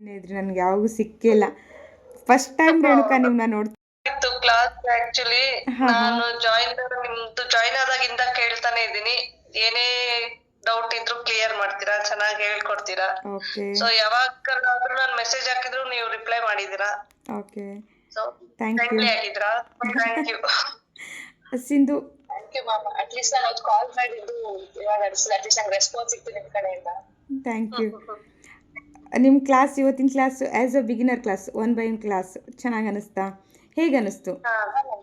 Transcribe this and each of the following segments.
ಇದ್ರೆ ನನಗೆ ಯಾವಾಗೂ ಸಿಕ್ಕಿಲ್ಲ. ಫಸ್ಟ್ ಟೈಮ್ ರೇಣುಕಾ ನಿಮ್ನ ನೋಡ್ತಾ ಇತ್ತು ಕ್ಲಾಸ್. ಆಕ್ಚುಲಿ ನಾನು ನಿಮ್ದು ಜಾಯಿನ್ ಆದಾಗಿಂದ ಕೇಳ್ತಾನೆ ಇದ್ದೀನಿ. ಏನೇ ಡೌಟ್ ಇದ್ರು ಕ್ಲಿಯರ್ ಮಾಡ್ತೀರಾ, ಚೆನ್ನಾಗಿ ಹೇಳ್ಕೊಡ್ತೀರಾ. ಓಕೆ ಸೊ ಯಾವಾಗಾದ್ರೂ ನಾನು ಮೆಸೇಜ್ ಹಾಕಿದ್ರು ನೀವು ರಿಪ್ಲೈ ಮಾಡಿದೀರಾ. Okay so thank you friendly ಆಗಿದ್ರಾ. Thank you. Sindhu. Thank you ma'am. At least ನಾನು ಅದು ಕಾಲ್ ಮಾಡಿದ್ದು ಇವಾಗ ಅಟ್ಲೀಸ್ಟ್ ನಂಗೆ ರೆಸ್ಪಾನ್ಸ್ ಸಿಕ್ತು ನಿಮ್ ಕಡೆಯಿಂದ. Thank you. ನಿಮ್ಮ ಕ್ಲಾಸ್ ಇವತ್ತಿನ class as a beginner class 1 by 1 class ಚೆನ್ನಾಗಿ ಅನಿಸ್ತಾ? ಹೇಗೆ ಅನಿಸ್ತು?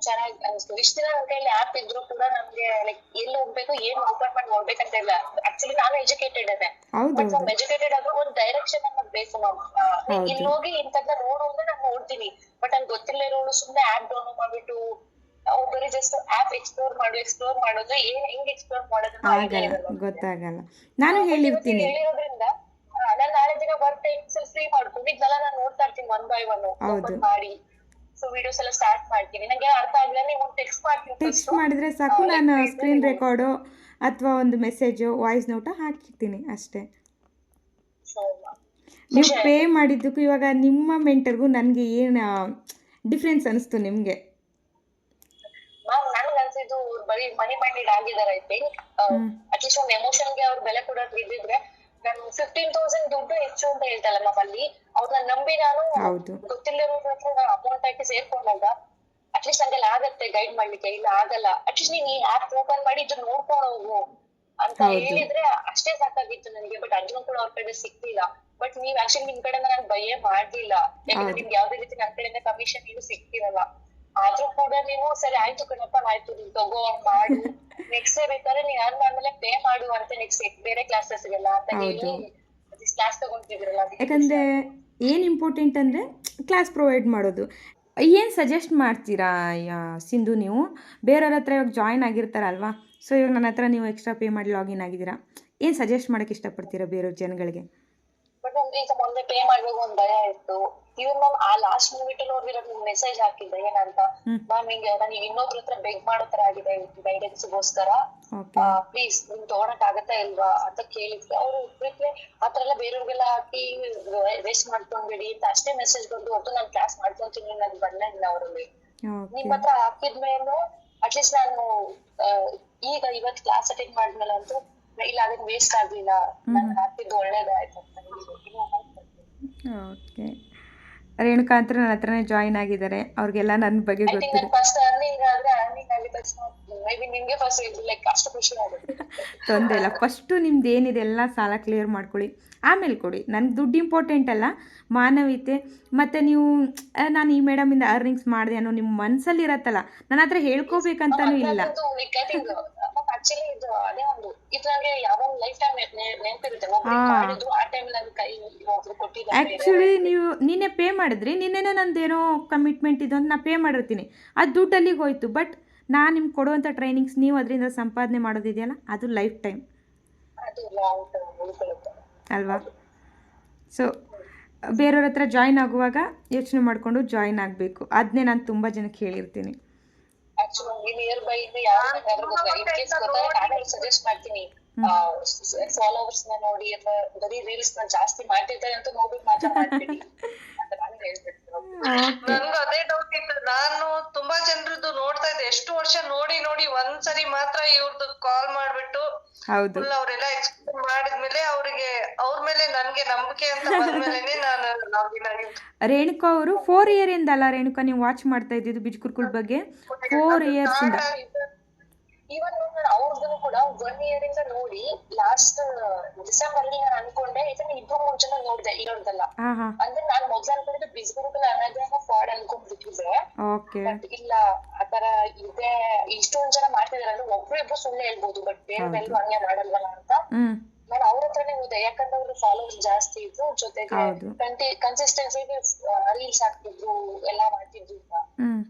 ಚೆನ್ನಾಗಿ ಅನಿಸ್ತು. ಇಷ್ಟ ದಿನ ನನ್ನ ಕೈಯಲ್ಲಿ ಆಪ್ ಇದ್ರು ಕೂಡ ನಮ್ಗೆ ಲೈಕ್ ಎಲ್ಲಿ ಹೋಗ್ಬೇಕು, ಏನ್ ಓಪನ್ ಮಾಡಿ ನೋಡ್ಬೇಕಂತ ಇಲ್ಲ. ಆಕ್ಚುಲಿ ನಾನು ಎಜುಕೇಟೆಡ್ ಅದೇ, ಬಟ್ ನಮ್ ಎಜುಕೇಟೆಡ್ ಆದ್ರೂ ಒಂದು ಡೈರೆಕ್ಷನ್ ಅನ್ನೋದು ಬೇಕು ಮ್ಯಾಮ್. ಇಲ್ಲಿ ಹೋಗಿ ಇಂಥದ್ನ ನೋಡು ಅಂದ್ರೆ ನಾನು ನೋಡ್ತೀನಿ, ಬಟ್ ನಂಗೆ ಗೊತ್ತಿಲ್ಲ ಇರೋಳು ಸುಮ್ಮನೆ ಆಪ್ ಡೌನ್ಲೋಡ್ ಮಾಡ್ಬಿಟ್ಟು ಬರೀ ಜಸ್ಟ್ ಆಪ್ ಎಕ್ಸ್ಪ್ಲೋರ್ ಮಾಡೋದು ಹೆಂಗ್ ಎಕ್ಸ್ಪ್ಲೋರ್ ಮಾಡೋದು ಗೊತ್ತಾಗಲ್ಲ. ನಾನು ಹೇಳಿರ್ತೀನಿ ಹೇಳಿರೋದ್ರಿಂದ ನಾನು ನಾಳೆ ದಿನ ಬರ್ತೆ ಫ್ರೀ ಮಾಡ್ಕೊಂಡು ಇದೆಲ್ಲ ನಾನು ನೋಡ್ತಾ ಇರ್ತೀನಿ 1 by 1 ಓಪನ್ ಮಾಡಿ. ಸೊ ವಿಡಿಯೋಸ್ ಎಲ್ಲ ಸ್ಟಾರ್ಟ್ ಮಾಡ್ತೀನಿ. ನಂಗೆ ಅರ್ಥ ಆಗಿಲ್ಲ ನೀವು ಟೆಕ್ಸ್ಟ್ ಮಾಡ್ತೀನಿ. ಟೆಕ್ಸ್ಟ್ ಮಾಡಿದ್ರೆ ಸಾಕು, ನಾನು ಸ್ಕ್ರೀನ್ ರೆಕಾರ್ಡು ಅಥವಾ ಒಂದು ಮೆಸೇಜು ವಾಯ್ಸ್ ನೋಟ ಹಾಕಿರ್ತೀನಿ ಅಷ್ಟೇ. ನೀವು ಪೇ ಮಾಡಿದ್ದಕ್ಕೂ ಇವಾಗ ನಿಮ್ಮ ಮೆಂಟರ್ಗೂ ನನಗೆ ಏನು ಡಿಫ್ರೆನ್ಸ್ ಅನಿಸ್ತು ನಿಮಗೆ? ಮ್ಯಾಮ್ ನನ್ಗೆ ಅನ್ಸಿದ್ದು ಬರೀ ಮನಿ ಮೈಂಡೆಡ್ ಆಗಿದ್ದಾರೆ. ಐ ಥಿಂಕ್ ಅಟ್ಲೀಸ್ಟ್ ಒಂದು ಎಮೋಷನ್ಗೆ ಅವ್ರು ಬೆಲೆ ಕೊಡೋದು ಇದ್ದಿದ್ರೆ ನಾನು 15,000 ದುಡ್ಡು ಹೆಚ್ಚು ಅಂತ ಹೇಳ್ತಲ್ಲ ಮ್ಯಾಮ್. ಅಲ್ಲಿ ಅವ್ರನ್ನ ನಂಬಿ ನಾನು ಗೊತ್ತಿಲ್ಲರೋ ಹತ್ರ ನಾನು ಅಮೌಂಟ್ ಹಾಕಿ ಸೇರ್ಕೊಂಡಾಗ ಅಟ್ಲೀಸ್ಟ್ ನಂಗೆಲ್ಲ ಆಗತ್ತೆ ಗೈಡ್ ಮಾಡ್ಲಿಕ್ಕೆ. ಇಲ್ಲ ಆಗಲ್ಲ, ಅಟ್ಲೀಸ್ಟ್ ನೀನ್ ಈ ಆಪ್ ಓಪನ್ ಮಾಡಿ ಇದು ನೋಡ್ಕೊಂಡು ಹೋಗು ಅಂತ ಹೇಳಿದ್ರೆ ಅಷ್ಟೇ ಸಾಕಾಗಿತ್ತು ನನಗೆ. ಬಟ್ ಅದನ್ನು ಕೂಡ ಅವ್ರ ಕಡೆ ಸಿಕ್ತಿಲ್ಲ. ಬಟ್ ನೀವ್ ಆಕ್ಚುಲಿ ನಿಮ್ ಕಡೆಯಿಂದ ನಾನು ಬಯ್ಯೇ ಮಾಡ್ಲಿಲ್ಲ, ಯಾಕಂದ್ರೆ ನಿಮ್ಗೆ ಯಾವ್ದೇ ರೀತಿ ನನ್ ಕಡೆಯಿಂದ ಕಮಿಷನ್ ಏನು ಸಿಕ್ತಿರಲ್ಲ. ಆದ್ರೂ ಕೂಡ ನೀವು ಸರಿ ಆಯ್ತು ಕಣಪ್ಪ, ಆಯ್ತು ನೀನ್ ತಗೋ ಮಾಡು, ನೆಕ್ಸ್ಟ್ ಬೇಕಾದ್ರೆ ನೀನ್ ಅರ್ನ್ ಆದ್ಮೇಲೆ ಪೇ ಮಾಡು ಅಂತ ನೆಕ್ಸ್ಟ್ ಬೇರೆ ಕ್ಲಾಸಸ್ಗೆಲ್ಲ ಅಂತ ಹೇಳಿ ಕ್ಲಾಸ್ ತಗೊಂತಿದ್ರಲ್ಲ. ಯಾಕಂದ್ರೆ ಏನ್ ಇಂಪಾರ್ಟೆಂಟ್ ಅಂದ್ರೆ ಕ್ಲಾಸ್ ಪ್ರೊವೈಡ್ ಮಾಡೋದು. ಏನು ಸಜೆಸ್ಟ್ ಮಾಡ್ತೀರಾ ಸಿಂಧು ನೀವು? ಬೇರೆಯವ್ರ ಹತ್ರ ಇವಾಗ ಜಾಯಿನ್ ಆಗಿರ್ತಾರಲ್ವಾ, ಸೊ ಇವಾಗ ನನ್ನ ಹತ್ರ ನೀವು ಎಕ್ಸ್ಟ್ರಾ ಪೇ ಮಾಡಿ ಲಾಗಿನ್ ಆಗಿದ್ದೀರಾ, ಏನು ಸಜೆಸ್ಟ್ ಮಾಡಕ್ಕೆ ಇಷ್ಟಪಡ್ತೀರಾ ಬೇರೆಯವ್ರ ಜನಗಳಿಗೆ? ಬಟ್ ನಮ್ಗೆ ಈಗ ಮೊನ್ನೆ ಪೇ ಮಾಡ್ಬೇಕು ಒಂದ್ ಭಯ ಇತ್ತು. ಇವ್ರು ಮ್ಯಾಮ್ ಆ ಲಾಸ್ಟ್ ಮೂಮೆಂಟ್ ನೋಡಿರೋದು ಮೆಸೇಜ್ ಹಾಕಿದ್ದೆ ಏನಂತ, ಮ್ಯಾಮ್ ಹಿಂಗೆ ನನಗೆ ಇನ್ನೊಬ್ರ ಹತ್ರ ಬೆಗ್ ಮಾಡೋ ತರ ಆಗಿದೆ ಗೈಡೆನ್ಸ್ಗೋಸ್ಕರ, ಪ್ಲೀಸ್ ನಿಮ್ ತಗೊಳಕ್ ಆಗತ್ತಾ ಇಲ್ವಾ ಅಂತ ಕೇಳಿದ್ವಿ. ಅವ್ರು ರಿಪ್ಲೈ ಆತರ ಎಲ್ಲ ಬೇರೆಯವ್ರಿಗೆಲ್ಲ ಹಾಕಿ ವೇಸ್ಟ್ ಮಾಡ್ಕೊಂಡ್ಬಿಡಿ ಅಂತ ಅಷ್ಟೇ ಮೆಸೇಜ್ ಬಂದು ಹೊತ್ತು ನಾನು ಕ್ಲಾಸ್ ಮಾಡ್ಕೊಂತೀನಿ ನನ್ಗೆ ಬರ್ಲೇ ಇಲ್ಲ ಅವರಲ್ಲಿ. ನಿಮ್ ಹತ್ರ ಹಾಕಿದ್ಮೇಲೆ ಅಟ್ಲೀಸ್ಟ್ ನಾನು ಈಗ ಇವತ್ತು ಕ್ಲಾಸ್ ಅಟೆಂಡ್ ಮಾಡಿದ್ಮೇಲೆ ಅಂತೂ ಇಲ್ಲ ಅದಕ್ಕೆ ವೇಸ್ಟ್ ಆಗ್ಲಿಲ್ಲ, ನಾನು ಹಾಕಿದ್ದು ಒಳ್ಳೇದಾಯ್ತು ಅಂತ. ಓಕೆ, ರೇಣುಕಾ ಅಂತ ನನ್ನ ಹತ್ರನೇ ಜಾಯಿನ್ ಆಗಿದ್ದಾರೆ, ಅವ್ರಿಗೆಲ್ಲ ನನ್ನ ಬಗ್ಗೆ ಗೊತ್ತಿದೆ. ಫಸ್ಟ್ ಅರ್ನಿಂಗ್ ಆದ್ರೆ ಅರ್ನಿಂಗ್ ಆಗಿದ ತಕ್ಷಣ ಮೇ ಬಿ ನಿಮ್ಗೆ ಫಸ್ಟ್ ಲೈಕ್ ಅಷ್ಟು ಖುಷಿ ಆಗುತ್ತೆ. ತೊಂದರೆ ಇಲ್ಲ, ಫಸ್ಟು ನಿಮ್ದು ಏನಿದೆ ಎಲ್ಲ ಸಾಲ ಕ್ಲಿಯರ್ ಮಾಡ್ಕೊಳ್ಳಿ, ಆಮೇಲೆ ಕೊಡಿ. ನನಗೆ ದುಡ್ಡು ಇಂಪಾರ್ಟೆಂಟ್ ಅಲ್ಲ, ಮಾನವೀಯತೆ. ಮತ್ತು ನೀವು ನಾನು ಈ ಮೇಡಮಿಂದ ಅರ್ನಿಂಗ್ಸ್ ಮಾಡಿದೆ ಅನ್ನೋ ನಿಮ್ಮ ಮನಸ್ಸಲ್ಲಿ ಇರತ್ತಲ್ಲ, ನನ್ನ ಹತ್ರ ಹೇಳ್ಕೋಬೇಕಂತನೂ ಇಲ್ಲ. ಆಕ್ಚುಲಿ ಇದು ಅದೇ ಒಂದು ಇದ್ರಾಗೆ ಯಾವಾಗ ಲೈಫ್ ಟೈಮ್ ನೆನಪಿರುತ್ತೆ ಮಾಡಿದ್ರು ಆ ಟೈಮ್ ನನ್ನ ಕೈ ಕೊಟ್ಟಿದ್ದಾರೆ. ಆ್ಯಕ್ಚುಲಿ ನೀವು ನಿನ್ನೆ ಪೇ ಮಾಡಿದ್ರಿ, ನಿನ್ನೆನೇ ನಂದೇನೋ ಕಮಿಟ್ಮೆಂಟ್ ಇದು ಅಂತ ನಾನು ಪೇ ಮಾಡಿರ್ತೀನಿ, ಅದು ದುಡ್ಡು ಅಲ್ಲಿಗೆ ಹೋಯ್ತು. ಬಟ್ ನಾನು ನಿಮ್ಗೆ ಕೊಡುವಂಥ ಟ್ರೈನಿಂಗ್ಸ್ ನೀವು ಅದರಿಂದ ಸಂಪಾದನೆ ಮಾಡೋದಿದೆಯಲ್ಲ, ಅದು ಲೈಫ್ ಟೈಮ್ ಅಲ್ವಾ? ಸೊ ಬೇರೆಯವ್ರ ಹತ್ರ ಜಾಯಿನ್ ಆಗುವಾಗ ಯೋಚನೆ ಮಾಡಿಕೊಂಡು ಜಾಯಿನ್ ಆಗಬೇಕು, ಅದನ್ನೇ ನಾನು ತುಂಬ ಜನಕ್ಕೆ ಹೇಳಿರ್ತೀನಿ. ನಿಯರ್ ಬೈ ಸಜೆಸ್ಟ್ ಮಾಡ್ತೀನಿ, ಫಾಲೋವರ್ಸ್ ನ ನೋಡಿ ಅಥವಾ ಬರೀ ರೀಲ್ಸ್ ನ ಜಾಸ್ತಿ ಮಾಡ್ತಿರ್ತಾರೆ ಅಂತ ನೋಡ್ಬಿಟ್ಟು ಮಾತ್ರ ಮಾಡ್ತೀನಿ ಅಂತ ನಾನು ಹೇಳ್ಬಿಟ್ಟು. ನನ್ಗೂ ಅದೇ ಡೌಟ್ ಇತ್ತು. ನಾನು ತುಂಬಾ ಜನರದ್ದು ನೋಡ್ತಾ ಇದ್ದೆ, ಎಷ್ಟು ವರ್ಷ ನೋಡಿ ಒಂದ್ಸರಿ ಮಾತ್ರ ಇವ್ರದ್ದು ಕಾಲ್ ಮಾಡ್ಬಿಟ್ಟು ಅವ್ರೆಲ್ಲ ಎಕ್ಸ್ಪ್ಲೇನ್ ಮಾಡಿದ್ಮೇಲೆ ಅವ್ರಿಗೆ ಅವ್ರ ಮೇಲೆ ನನ್ಗೆ ನಂಬಿಕೆ ಅಂತ ಬಂದ್ಮೇಲೆ ನಾನು ರೇಣುಕಾ ಅವರು 4 year ಇಂದ ಅಲ್ಲ ರೇಣುಕಾ ನೀವು ವಾಚ್ ಮಾಡ್ತಾ ಇದ್ದಿದ್ದು ಬಿಜ್ಕುರ್ಕುಲ್ ಬಗ್ಗೆ? 4 years ಇಂದ. ಇವನ್ ಅವ್ರದ್ದು ಕೂಡ 1 year ಇಂದ ನೋಡಿ ಲಾಸ್ಟ್ ಡಿಸೆಂಬರ್ ಅಲ್ಲಿ ನಾನು ಅನ್ಕೊಂಡೆ ಇದನ್ನ ಇಬ್ರು ಮುಂಚೆನ ನೋಡಿದೆ ಇರೋದಲ್ಲ. ಅಂದ್ರೆ ನಾನು ಮೊದ್ಲು ಅನ್ಕೊಂಡಿದ್ದು ಬಿಜ್ಗುರುಕುಲ್ ಅನ್ನೋದನ್ನ ಫ್ರಾಡ್ ಅನ್ಕೊಂಡ್ಬಿಟ್ಟಿದ್ದೆ. ಬಟ್ ಇಲ್ಲ, ಆತರ ಇದೆ, ಇಷ್ಟೊಂದ್ ಜನ ಮಾಡ್ತಿದಾರೆ ಅಂದ್ರೆ ಒಬ್ರು ಸುಳ್ಳು ಹೇಳ್ಬೋದು, ಬಟ್ ಬೇರೆ ಎಲ್ಲರೂ ಹಂಗೆ ಮಾಡಲ್ವಲ್ಲ ಅಂತ ನಾನು ಅವ್ರ ಹತ್ರನೇ ಹೋದೆ. ಯಾಕಂದ್ರೆ ಅವ್ರು ಫಾಲೋವರ್ಸ್ ಜಾಸ್ತಿ ಇದ್ರು, ಜೊತೆಗೆ ಕನ್ಸಿಸ್ಟೆನ್ಸಿ ರೀಲ್ಸ್ ಹಾಕ್ತಿದ್ರು, ಎಲ್ಲಾ ಮಾಡ್ತಿದ್ರು.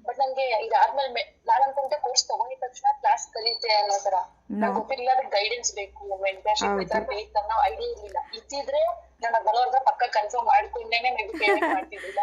ಬಟ್ ನನ್ಗೆ ಇದಾದ್ಮೇಲೆ ನಾನು ಅನ್ಕೊಂಡೆ ಕೋರ್ಸ್ ತಗೊಂಡಿದ ತಕ್ಷಣ ಕ್ಲಾಸ್ ಕಲಿತೆ ಅನ್ನೋ ತರ. ನಂಗೆ ಗೊತ್ತಿಲ್ಲ ಅದಕ್ಕೆ ಗೈಡೆನ್ಸ್ ಬೇಕು, ಮೆಂಟರ್ಶಿಪ್ ಬೇಕು ಅನ್ನೋ ಐಡಿಯಾ ಇರ್ಲಿಲ್ಲ. ಇದ್ದಿದ್ರೆ ನಾನು ಬರೋರ್ಗ ಪಕ್ಕ ಕನ್ಫರ್ಮ್ ಮಾಡ್ಕೊಂಡೇನೆ ಮೇ ಬಿ ಪೇಮೆಂಟ್ ಮಾಡ್ತಿದ್ದಿಲ್ಲ.